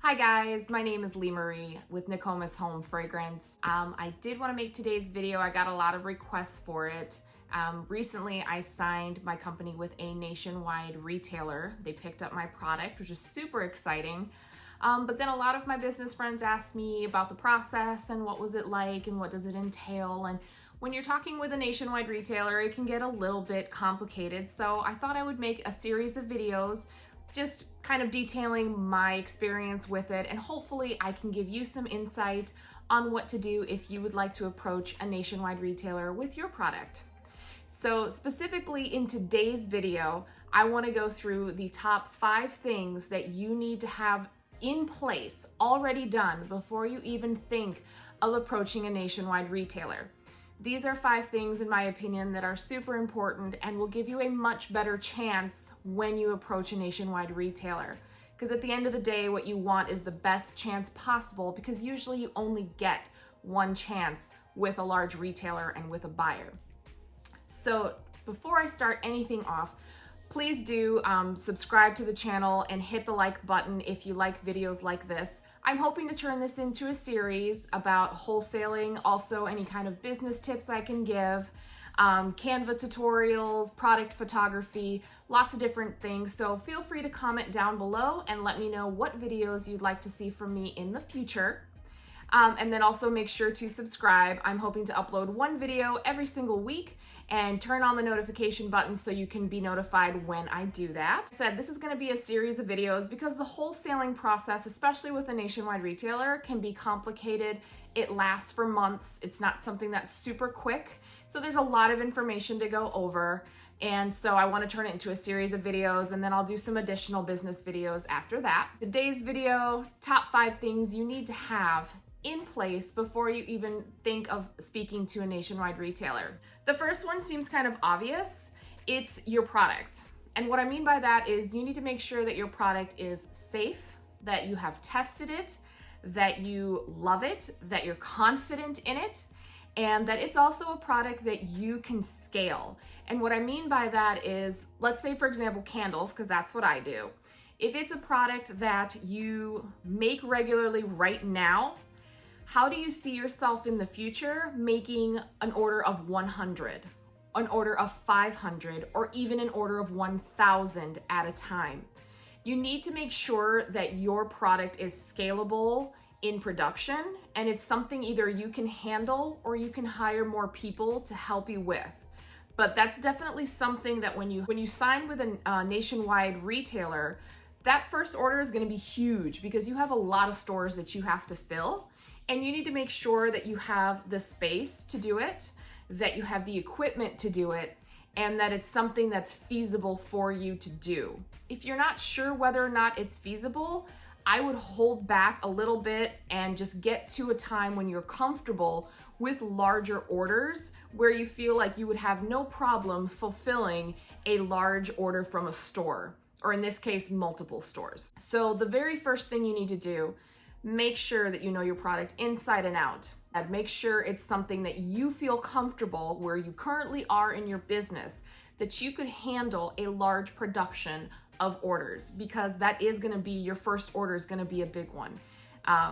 Hi guys, my name is Lee Marie with Nokomis Home Fragrance. I did want to make today's video. I got a lot of requests for it. Recently I signed my company with a nationwide retailer. They picked up my product, which is super exciting. But then a lot of my business friends asked me about the process and what was it like and what does it entail. And when you're talking with a nationwide retailer, it can get a little bit complicated. So I thought I would make a series of videos just kind of detailing my experience with it, and hopefully I can give you some insight on what to do if you would like to approach a nationwide retailer with your product. So specifically in today's video, I want to go through the top 5 things that you need to have in place, already done, before you even think of approaching a nationwide retailer. These are 5 things, in my opinion, that are super important and will give you a much better chance when you approach a nationwide retailer. Because at the end of the day, what you want is the best chance possible, because usually you only get one chance with a large retailer and with a buyer. So before I start anything off, please do subscribe to the channel and hit the like button if you like videos like this. I'm hoping to turn this into a series about wholesaling, also any kind of business tips I can give, Canva tutorials, product photography, lots of different things. So feel free to comment down below and let me know what videos you'd like to see from me in the future. And then also make sure to subscribe. I'm hoping to upload one video every single week, and turn on the notification button so you can be notified when I do that. This is going to be a series of videos because the wholesaling process, especially with a nationwide retailer, can be complicated. It lasts for months. It's not something that's super quick. So there's a lot of information to go over. And so I want to turn it into a series of videos, and then I'll do some additional business videos after that. Today's video, top 5 things you need to have in place before you even think of speaking to a nationwide retailer. The first one seems kind of obvious. It's your product. And what I mean by that is you need to make sure that your product is safe, that you have tested it, that you love it, that you're confident in it, and that it's also a product that you can scale. And what I mean by that is, let's say for example, candles, because that's what I do. If it's a product that you make regularly right now, how do you see yourself in the future making an order of 100, an order of 500, or even an order of 1,000 at a time? You need to make sure that your product is scalable in production, and it's something either you can handle or you can hire more people to help you with. But that's definitely something that when you sign with a nationwide retailer, that first order is going to be huge because you have a lot of stores that you have to fill. And you need to make sure that you have the space to do it, that you have the equipment to do it, and that it's something that's feasible for you to do. If you're not sure whether or not it's feasible, I would hold back a little bit and just get to a time when you're comfortable with larger orders where you feel like you would have no problem fulfilling a large order from a store, or in this case, multiple stores. So the very first thing you need to do, make sure that you know your product inside and out. And make sure it's something that you feel comfortable where you currently are in your business, that you could handle a large production of orders, because that is going to be your first order, is going to be a big one.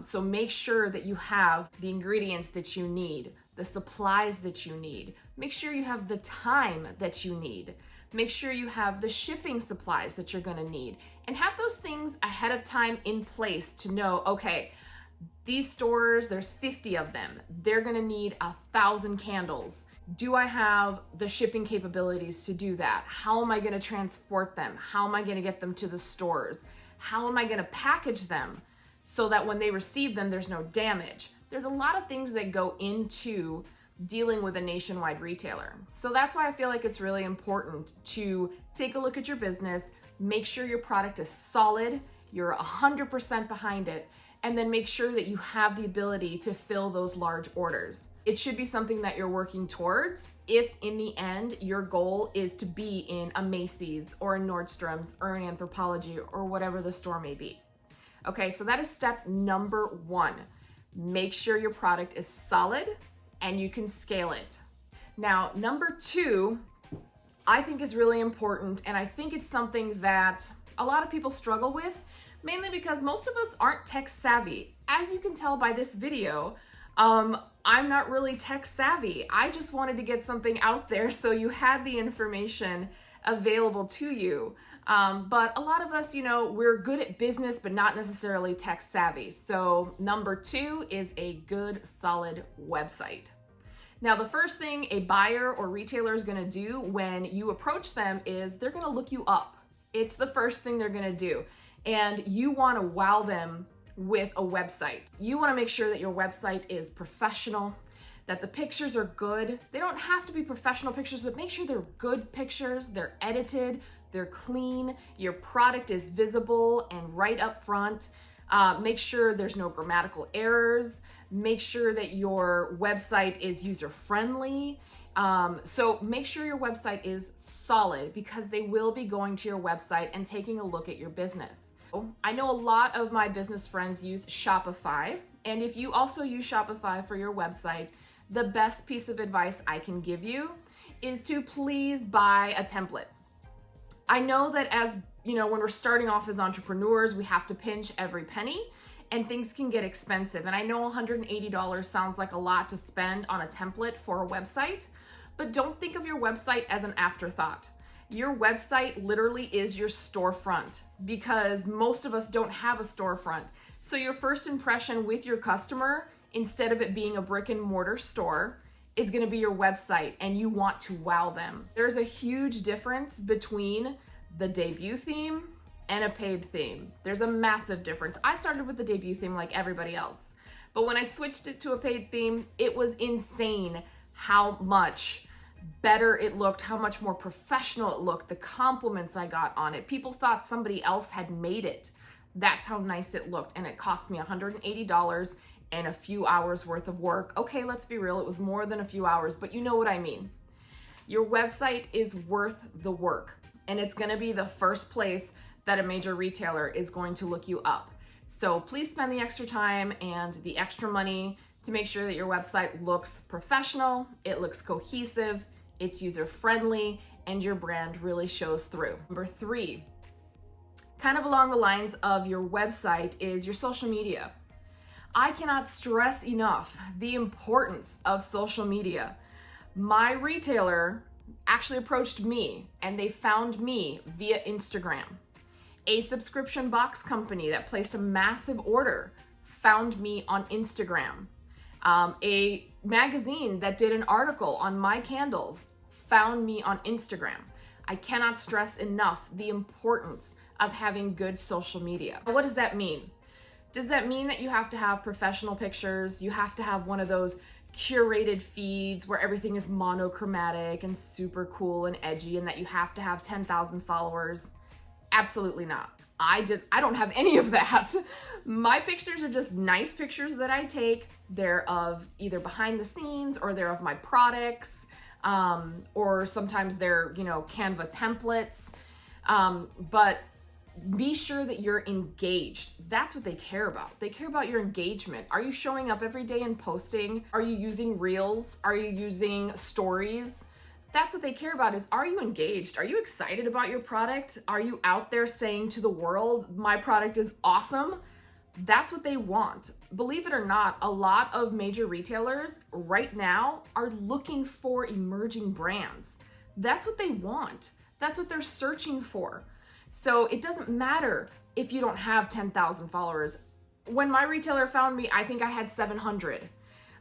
So make sure that you have the ingredients that you need, the supplies that you need. Make sure you have the time that you need. Make sure you have the shipping supplies that you're going to need, and have those things ahead of time in place to know, okay, these stores, there's 50 of them. They're going to need 1,000 candles. Do I have the shipping capabilities to do that? How am I going to transport them? How am I going to get them to the stores? How am I going to package them so that when they receive them, there's no damage? There's a lot of things that go into dealing with a nationwide retailer. So that's why I feel like it's really important to take a look at your business, make sure your product is solid, you're 100% behind it, and then make sure that you have the ability to fill those large orders. It should be something that you're working towards if in the end your goal is to be in a Macy's or a Nordstrom's or an Anthropologie or whatever the store may be. Okay, so that is step number 1. Make sure your product is solid and you can scale it. Now, number 2, I think is really important, and I think it's something that a lot of people struggle with, Mainly because most of us aren't tech savvy. As you can tell by this video, I'm not really tech savvy. I just wanted to get something out there so you had the information available to you. But a lot of us, we're good at business, but not necessarily tech savvy. So number 2 is a good, solid website. Now, the first thing a buyer or retailer is going to do when you approach them is they're going to look you up. It's the first thing they're going to do. And you want to wow them with a website. You want to make sure that your website is professional, that the pictures are good. They don't have to be professional pictures, but make sure they're good pictures, they're edited, they're clean, your product is visible and right up front. Make sure there's no grammatical errors. Make sure that your website is user-friendly. So make sure your website is solid because they will be going to your website and taking a look at your business. I know a lot of my business friends use Shopify, and if you also use Shopify for your website, the best piece of advice I can give you is to please buy a template. I know that when we're starting off as entrepreneurs, we have to pinch every penny and things can get expensive. And I know $180 sounds like a lot to spend on a template for a website, but don't think of your website as an afterthought. Your website literally is your storefront because most of us don't have a storefront. So your first impression with your customer, instead of it being a brick and mortar store, is going to be your website, and you want to wow them. There's a huge difference between the debut theme and a paid theme. There's a massive difference. I started with the debut theme like everybody else, but when I switched it to a paid theme, it was insane how much better it looked, how much more professional it looked, the compliments I got on it. People thought somebody else had made it. That's how nice it looked, and it cost me $180 and a few hours worth of work. Okay, let's be real, it was more than a few hours, but you know what I mean. Your website is worth the work, and it's gonna be the first place that a major retailer is going to look you up. So please spend the extra time and the extra money to make sure that your website looks professional, it looks cohesive, it's user-friendly, and your brand really shows through. Number 3, kind of along the lines of your website, is your social media. I cannot stress enough the importance of social media. My retailer actually approached me and they found me via Instagram. A subscription box company that placed a massive order found me on Instagram. A magazine that did an article on my candles found me on Instagram. I cannot stress enough the importance of having good social media. What does that mean? Does that mean that you have to have professional pictures? You have to have one of those curated feeds where everything is monochromatic and super cool and edgy, and that you have to have 10,000 followers? Absolutely not. I don't have any of that. My pictures are just nice pictures that I take. They're of either behind the scenes, or they're of my products, or sometimes they're, Canva templates. But be sure that you're engaged. That's what they care about. They care about your engagement. Are you showing up every day and posting? Are you using reels? Are you using stories? That's what they care about, is, are you engaged? Are you excited about your product? Are you out there saying to the world, my product is awesome? That's what they want. Believe it or not, a lot of major retailers right now are looking for emerging brands. That's what they want. That's what they're searching for. So it doesn't matter if you don't have 10,000 followers. When my retailer found me, I think I had 700.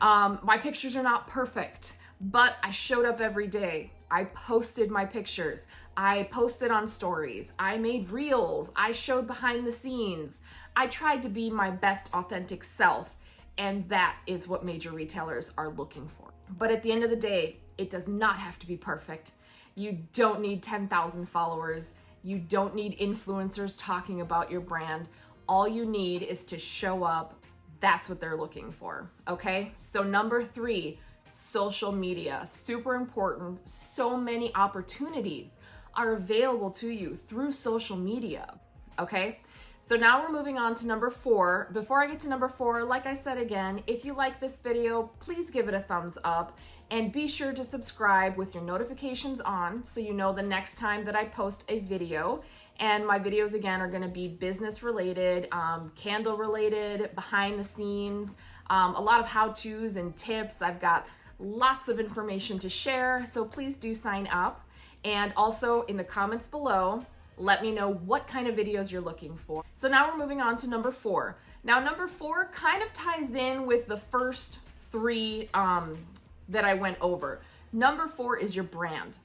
My pictures are not perfect, but I showed up every day. I posted my pictures. I posted on stories. I made reels. I showed behind the scenes. I tried to be my best authentic self, and that is what major retailers are looking for. But at the end of the day, it does not have to be perfect. You don't need 10,000 followers. You don't need influencers talking about your brand. All you need is to show up. That's what they're looking for, okay? So number 3, social media, super important. So many opportunities are available to you through social media, okay? So now we're moving on to number 4. Before I get to number 4, like I said again, if you like this video, please give it a thumbs up, and be sure to subscribe with your notifications on so you know the next time that I post a video. And my videos again are going to be business related, candle related, behind the scenes, a lot of how-tos and tips. I've got lots of information to share, so please do sign up. And also in the comments below, let me know what kind of videos you're looking for. So now we're moving on to number 4. Now number 4 kind of ties in with the first 3 that I went over. Number 4 is your brand.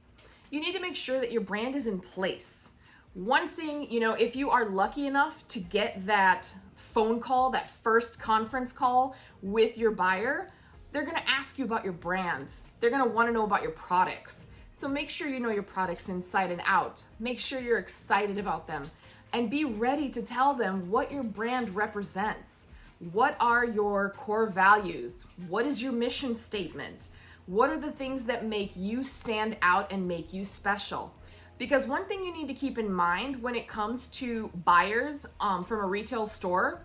You need to make sure that your brand is in place. One thing, if you are lucky enough to get that phone call, that first conference call with your buyer, they're gonna ask you about your brand. They're gonna wanna know about your products. So make sure you know your products inside and out. Make sure you're excited about them and be ready to tell them what your brand represents. What are your core values? What is your mission statement? What are the things that make you stand out and make you special? Because one thing you need to keep in mind when it comes to buyers from a retail store,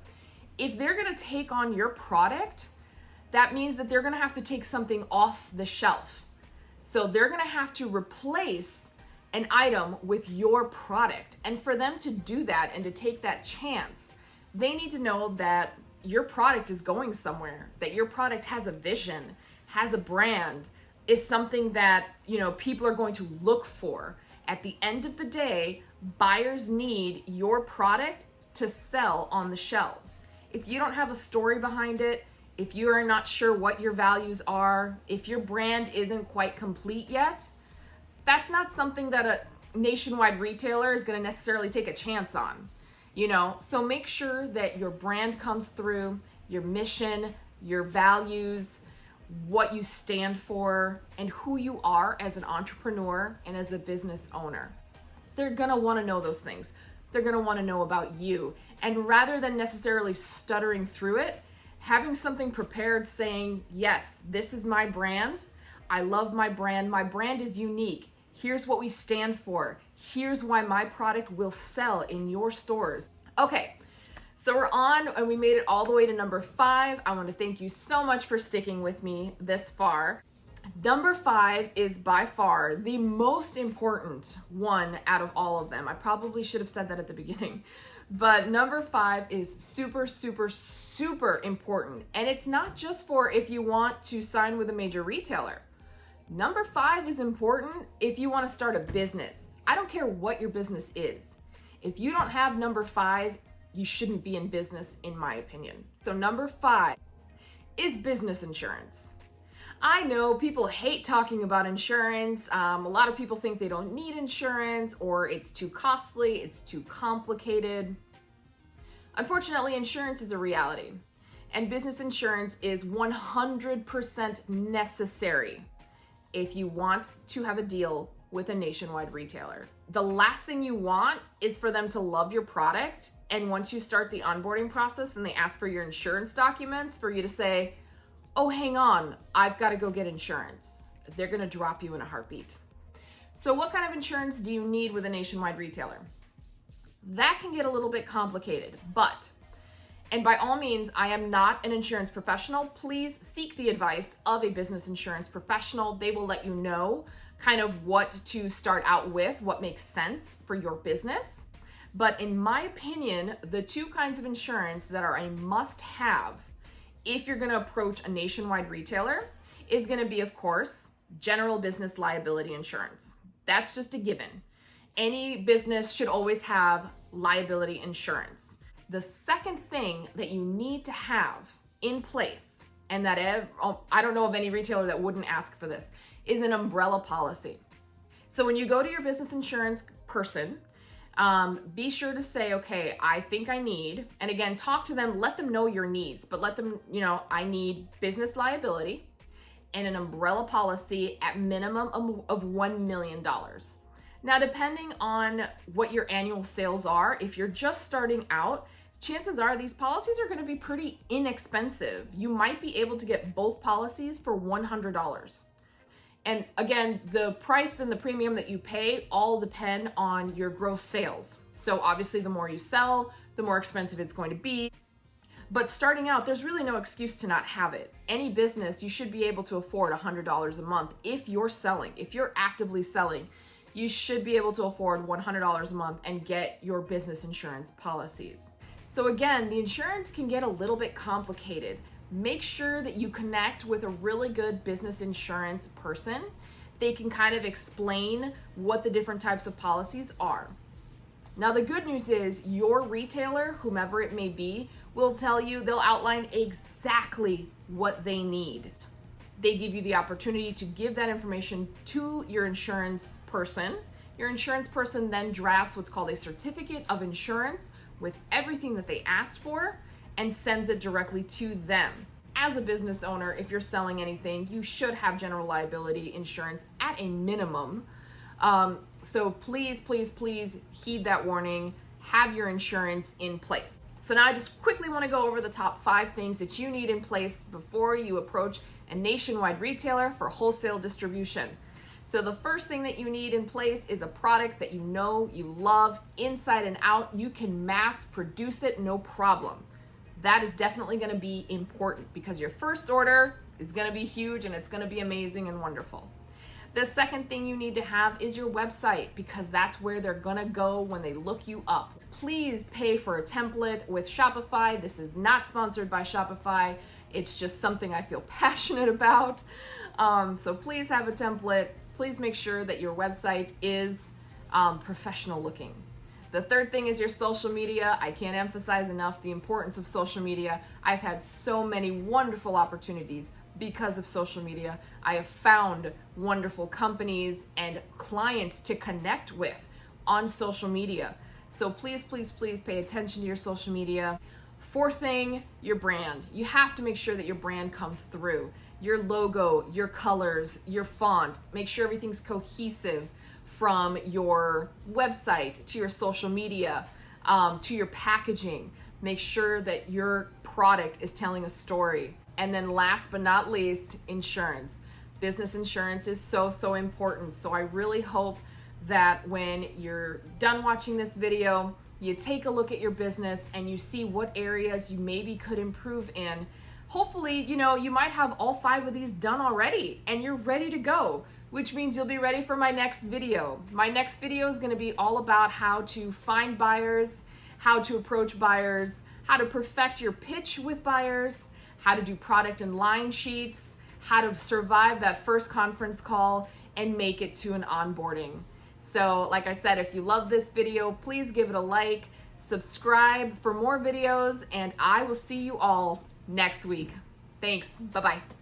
if they're gonna take on your product, that means that they're gonna have to take something off the shelf. So they're gonna have to replace an item with your product. And for them to do that and to take that chance, they need to know that your product is going somewhere, that your product has a vision, has a brand, is something that, people are going to look for. At the end of the day, buyers need your product to sell on the shelves. If you don't have a story behind it, if you are not sure what your values are, if your brand isn't quite complete yet, that's not something that a nationwide retailer is going to necessarily take a chance on. So make sure that your brand comes through, your mission, your values, what you stand for, and who you are as an entrepreneur and as a business owner. They're going to want to know those things. They're going to want to know about you. And rather than necessarily stuttering through it, having something prepared saying, yes, this is my brand. I love my brand. My brand is unique. Here's what we stand for. Here's why my product will sell in your stores. Okay, so we're on and we made it all the way to number 5. I want to thank you so much for sticking with me this far. Number 5 is by far the most important one out of all of them. I probably should have said that at the beginning. But number 5 is super, super, super important. And it's not just for if you want to sign with a major retailer. Number 5 is important if you want to start a business. I don't care what your business is. If you don't have number 5, you shouldn't be in business, in my opinion. So number 5 is business insurance. I know people hate talking about insurance. A lot of people think they don't need insurance, or it's too costly, it's too complicated. Unfortunately, insurance is a reality, and business insurance is 100% necessary if you want to have a deal with a nationwide retailer. The last thing you want is for them to love your product, and once you start the onboarding process and they ask for your insurance documents, for you to say, oh, hang on, I've got to go get insurance. They're going to drop you in a heartbeat. So what kind of insurance do you need with a nationwide retailer? That can get a little bit complicated, and by all means, I am not an insurance professional. Please seek the advice of a business insurance professional. They will let you know kind of what to start out with, what makes sense for your business. But in my opinion, the 2 kinds of insurance that are a must-have if you're going to approach a nationwide retailer is going to be, of course, general business liability insurance. That's just a given. Any business should always have liability insurance. The second thing that you need to have in place, and that I don't know of any retailer that wouldn't ask for this, is an umbrella policy. So when you go to your business insurance person, be sure to say, okay, I think I need, and again, talk to them, let them know your needs, but let them, I need business liability and an umbrella policy at minimum of $1 million. Now, depending on what your annual sales are, if you're just starting out, chances are these policies are going to be pretty inexpensive. You might be able to get both policies for $100. And again, the price and the premium that you pay all depend on your gross sales. So obviously the more you sell, the more expensive it's going to be. But starting out, there's really no excuse to not have it. Any business, you should be able to afford $100 a month if you're selling, if you're actively selling. you should be able to afford $100 a month and get your business insurance policies. So again, the insurance can get a little bit complicated. Make sure that you connect with a really good business insurance person. They can kind of explain what the different types of policies are. Now, the good news is your retailer, whomever it may be, will tell you, they'll outline exactly what they need. They give you the opportunity to give that information to your insurance person. Your insurance person then drafts what's called a certificate of insurance with everything that they asked for and sends it directly to them. As a business owner, if you're selling anything, you should have general liability insurance at a minimum. So please, please, please heed that warning. Have your insurance in place. So now I just quickly want to go over the top 5 things that you need in place before you approach a nationwide retailer for wholesale distribution. So the first thing that you need in place is a product that you know you love inside and out. You can mass produce it, no problem. That is definitely going to be important because your first order is going to be huge and it's going to be amazing and wonderful. The second thing you need to have is your website, because that's where they're going to go when they look you up. Please pay for a template with Shopify. This is not sponsored by Shopify. It's just something I feel passionate about. So please have a template. Please make sure that your website is professional looking. The third thing is your social media. I can't emphasize enough the importance of social media. I've had so many wonderful opportunities because of social media. I have found wonderful companies and clients to connect with on social media. So please, please, please pay attention to your social media. Fourth thing, your brand. You have to make sure that your brand comes through. Your logo, your colors, your font. Make sure everything's cohesive from your website to your social media, to your packaging. Make sure that your product is telling a story. And then last but not least, insurance. Business insurance is so, so important. So I really hope that when you're done watching this video, you take a look at your business and you see what areas you maybe could improve in. Hopefully, you might have all 5 of these done already and you're ready to go, which means you'll be ready for my next video. My next video is going to be all about how to find buyers, how to approach buyers, how to perfect your pitch with buyers, how to do product and line sheets, how to survive that first conference call and make it to an onboarding. So like I said, if you love this video, please give it a like, subscribe for more videos, and I will see you all next week. Thanks. Bye-bye.